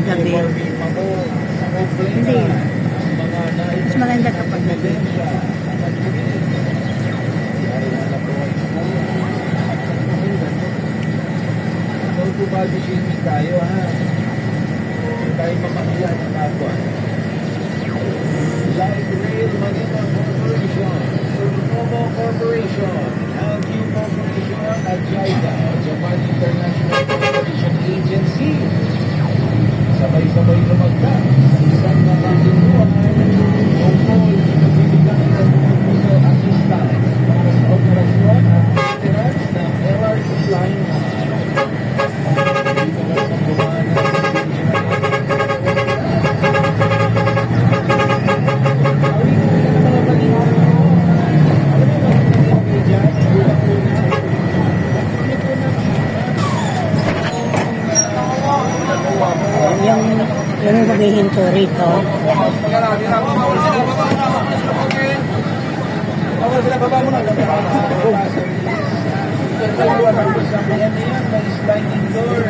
gabi. Hindi. Mas maganda kapag gabi. Body shaming tayo, ha? Tayo mamakiyan ng kapwa. Light Rail Manila Corporation, Surunomo Corporation, LQ Corporation at JICA, Japan International Competition Agency. Sabay-sabay lumagda sa isang nakakinuhan tungkol sa bibigyan ng puso at istay para sa operasyon at maintenance ng LRT line na yung maghihinto rito. Sliding door.